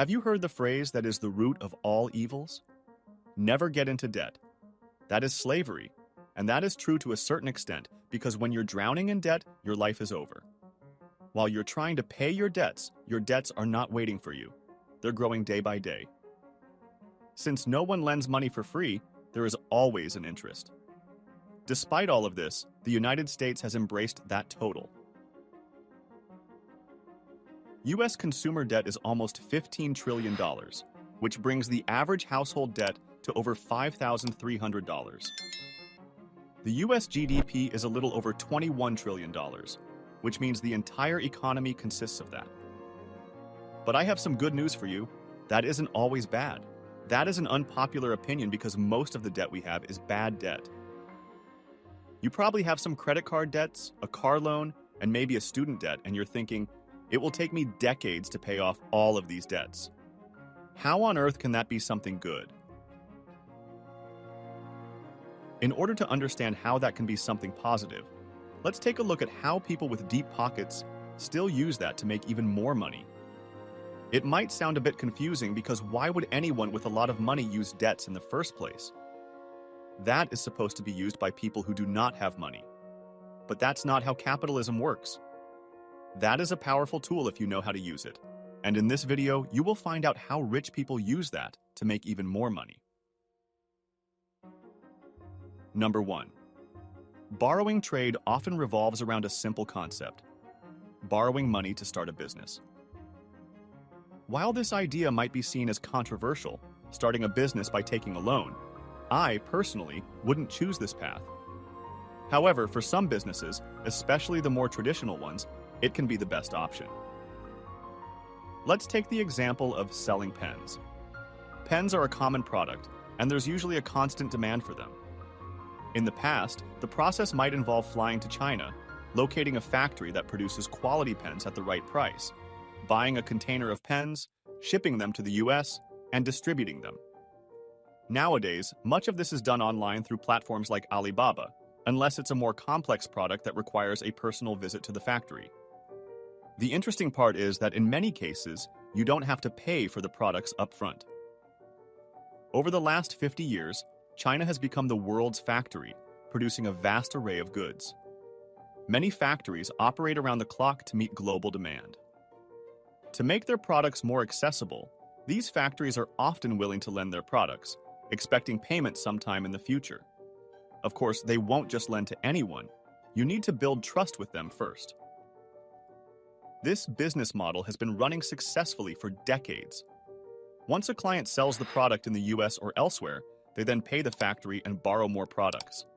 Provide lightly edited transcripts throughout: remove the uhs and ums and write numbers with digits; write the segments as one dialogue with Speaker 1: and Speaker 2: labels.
Speaker 1: Have you heard the phrase that is the root of all evils? Never get into debt. That is slavery, and that is true to a certain extent because when you're drowning in debt, your life is over. While you're trying to pay your debts are not waiting for you. They're growing day by day. Since no one lends money for free, there is always an interest. Despite all of this, the United States has embraced that total. U.S. consumer debt is almost $15 trillion, which brings the average household debt to over $5,300. The U.S. GDP is a little over $21 trillion, which means the entire economy consists of that. But I have some good news for you. That isn't always bad. That is an unpopular opinion because most of the debt we have is bad debt. You probably have some credit card debts, a car loan, and maybe a student debt, and you're thinking, it will take me decades to pay off all of these debts. How on earth can that be something good? In order to understand how that can be something positive, let's take a look at how people with deep pockets still use that to make even more money. It might sound a bit confusing because why would anyone with a lot of money use debts in the first place? That is supposed to be used by people who do not have money. But that's not how capitalism works. That is a powerful tool if you know how to use it. And in this video, you will find out how rich people use that to make even more money. Number 1. Borrowing trade often revolves around a simple concept: borrowing money to start a business. While this idea might be seen as controversial, starting a business by taking a loan, I, personally, wouldn't choose this path. However, for some businesses, especially the more traditional ones, it can be the best option. Let's take the example of selling pens. Pens are a common product, and there's usually a constant demand for them. In the past, the process might involve flying to China, locating a factory that produces quality pens at the right price, buying a container of pens, shipping them to the US, and distributing them. Nowadays, much of this is done online through platforms like Alibaba, unless it's a more complex product that requires a personal visit to the factory. The interesting part is that in many cases, you don't have to pay for the products up front. Over the last 50 years, China has become the world's factory, producing a vast array of goods. Many factories operate around the clock to meet global demand. To make their products more accessible, these factories are often willing to lend their products, expecting payment sometime in the future. Of course, they won't just lend to anyone. You need to build trust with them first. This business model has been running successfully for decades. Once a client sells the product in the US or elsewhere, they then pay the factory and borrow more products.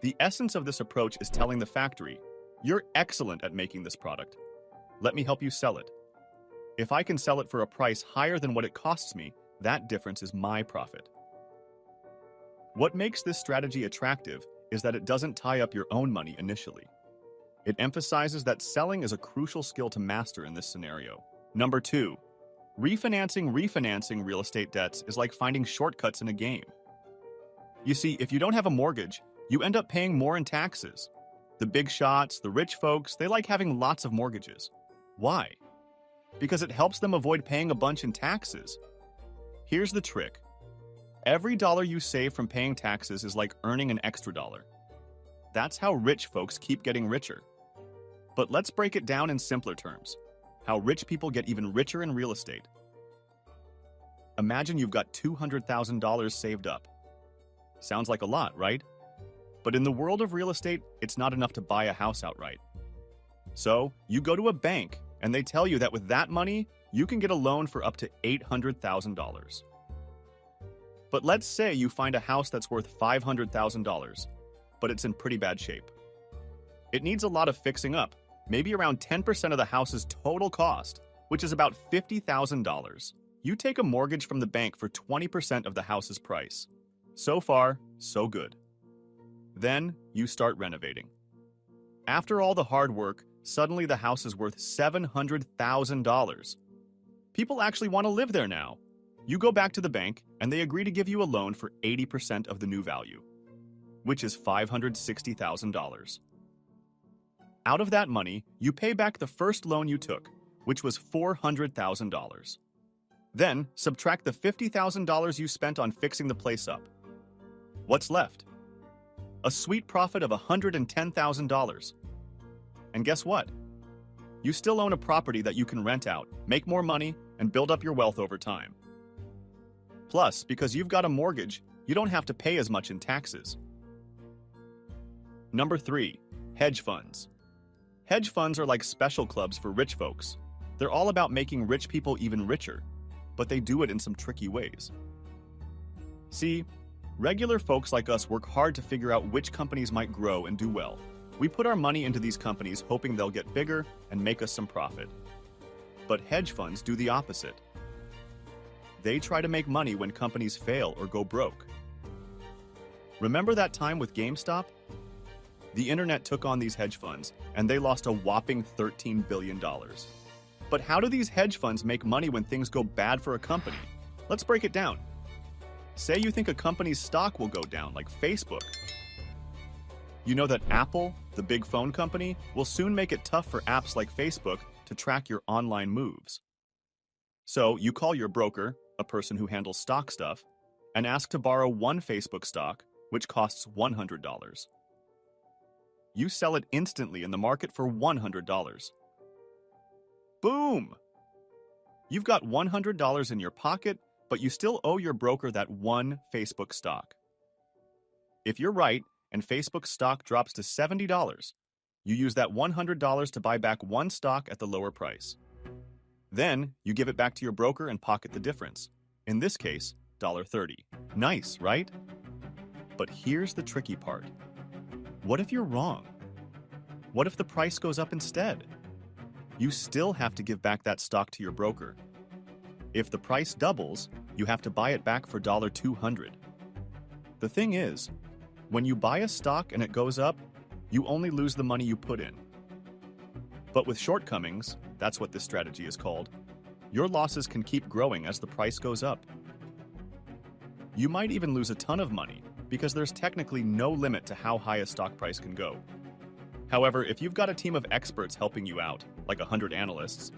Speaker 1: The essence of this approach is telling the factory, "You're excellent at making this product. Let me help you sell it. If I can sell it for a price higher than what it costs me, that difference is my profit." What makes this strategy attractive is that it doesn't tie up your own money initially. It emphasizes that selling is a crucial skill to master in this scenario. Number 2. Refinancing real estate debts is like finding shortcuts in a game. You see, if you don't have a mortgage, you end up paying more in taxes. The big shots, the rich folks, they like having lots of mortgages. Why? Because it helps them avoid paying a bunch in taxes. Here's the trick. Every dollar you save from paying taxes is like earning an extra dollar. That's how rich folks keep getting richer. But let's break it down in simpler terms. How rich people get even richer in real estate. Imagine you've got $200,000 saved up. Sounds like a lot, right? But in the world of real estate, it's not enough to buy a house outright. So, you go to a bank, and they tell you that with that money, you can get a loan for up to $800,000. But let's say you find a house that's worth $500,000, but it's in pretty bad shape. It needs a lot of fixing up, maybe around 10% of the house's total cost, which is about $50,000. You take a mortgage from the bank for 20% of the house's price. So far, so good. Then, you start renovating. After all the hard work, suddenly the house is worth $700,000. People actually want to live there now. You go back to the bank, and they agree to give you a loan for 80% of the new value, which is $560,000. Out of that money, you pay back the first loan you took, which was $400,000. Then, subtract the $50,000 you spent on fixing the place up. What's left? A sweet profit of $110,000. And guess what? You still own a property that you can rent out, make more money, and build up your wealth over time. Plus, because you've got a mortgage, you don't have to pay as much in taxes. Number 3. Hedge funds. Hedge funds are like special clubs for rich folks. They're all about making rich people even richer, but they do it in some tricky ways. See, regular folks like us work hard to figure out which companies might grow and do well. We put our money into these companies hoping they'll get bigger and make us some profit. But hedge funds do the opposite. They try to make money when companies fail or go broke. Remember that time with GameStop? The internet took on these hedge funds, and they lost a whopping $13 billion. But how do these hedge funds make money when things go bad for a company? Let's break it down. Say you think a company's stock will go down, like Facebook. You know that Apple, the big phone company, will soon make it tough for apps like Facebook to track your online moves. So you call your broker, a person who handles stock stuff, and ask to borrow one Facebook stock, which costs $100. You sell it instantly in the market for $100. Boom! You've got $100 in your pocket, but you still owe your broker that one Facebook stock. If you're right, and Facebook stock drops to $70, you use that $100 to buy back one stock at the lower price. Then, you give it back to your broker and pocket the difference. In this case, $30. Nice, right? But here's the tricky part. What if you're wrong? What if the price goes up instead? You still have to give back that stock to your broker. If the price doubles, you have to buy it back for $200. The thing is, when you buy a stock and it goes up, you only lose the money you put in. But with shortcomings, that's what this strategy is called, your losses can keep growing as the price goes up. You might even lose a ton of money because there's technically no limit to how high a stock price can go. However, if you've got a team of experts helping you out, like 100 analysts,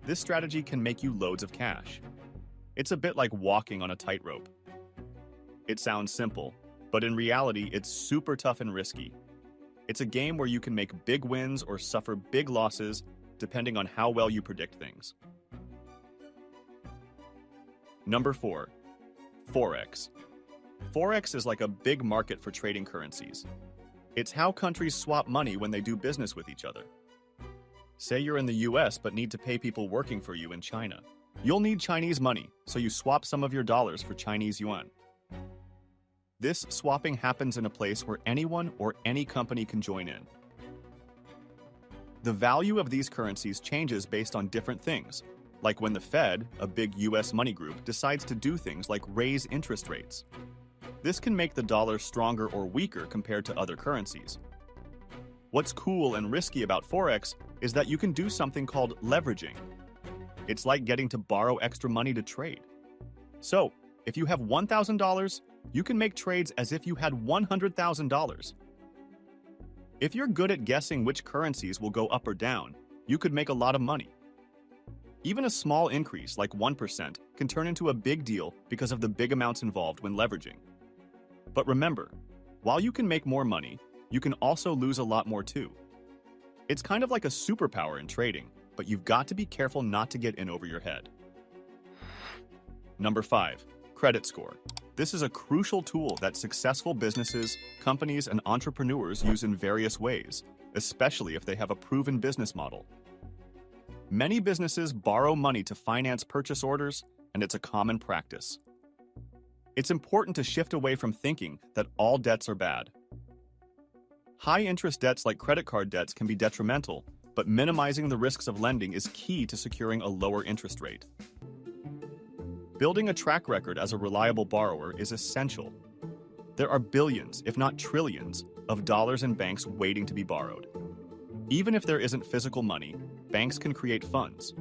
Speaker 1: this strategy can make you loads of cash. It's a bit like walking on a tightrope. It sounds simple, but in reality, it's super tough and risky. It's a game where you can make big wins or suffer big losses depending on how well you predict things. Number 4. Forex. Forex is like a big market for trading currencies. It's how countries swap money when they do business with each other. Say you're in the US but need to pay people working for you in China. You'll need Chinese money, so you swap some of your dollars for Chinese yuan. This swapping happens in a place where anyone or any company can join in. The value of these currencies changes based on different things, like when the Fed, a big US money group, decides to do things like raise interest rates. This can make the dollar stronger or weaker compared to other currencies. What's cool and risky about Forex is that you can do something called leveraging. It's like getting to borrow extra money to trade. So, if you have $1,000, you can make trades as if you had $100,000. If you're good at guessing which currencies will go up or down, you could make a lot of money. Even a small increase, like 1%, can turn into a big deal because of the big amounts involved when leveraging. But remember, while you can make more money, you can also lose a lot more too. It's kind of like a superpower in trading, but you've got to be careful not to get in over your head. Number 5. Credit score. This is a crucial tool that successful businesses, companies, and entrepreneurs use in various ways, especially if they have a proven business model. Many businesses borrow money to finance purchase orders, and it's a common practice. It's important to shift away from thinking that all debts are bad. High-interest debts like credit card debts can be detrimental, but minimizing the risks of lending is key to securing a lower interest rate. Building a track record as a reliable borrower is essential. There are billions, if not trillions, of dollars in banks waiting to be borrowed. Even if there isn't physical money, banks can create funds.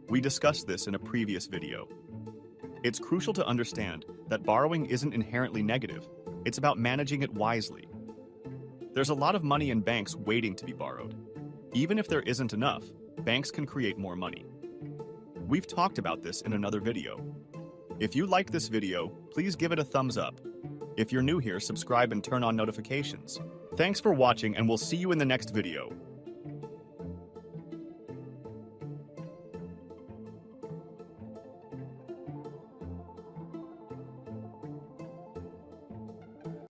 Speaker 1: We discussed this in a previous video. It's crucial to understand that borrowing isn't inherently negative. It's about managing it wisely. There's a lot of money in banks waiting to be borrowed. Even if there isn't enough, banks can create more money. We've talked about this in another video. If you liked this video, please give it a thumbs up. If you're new here, subscribe and turn on notifications. Thanks for watching, and we'll see you in the next video.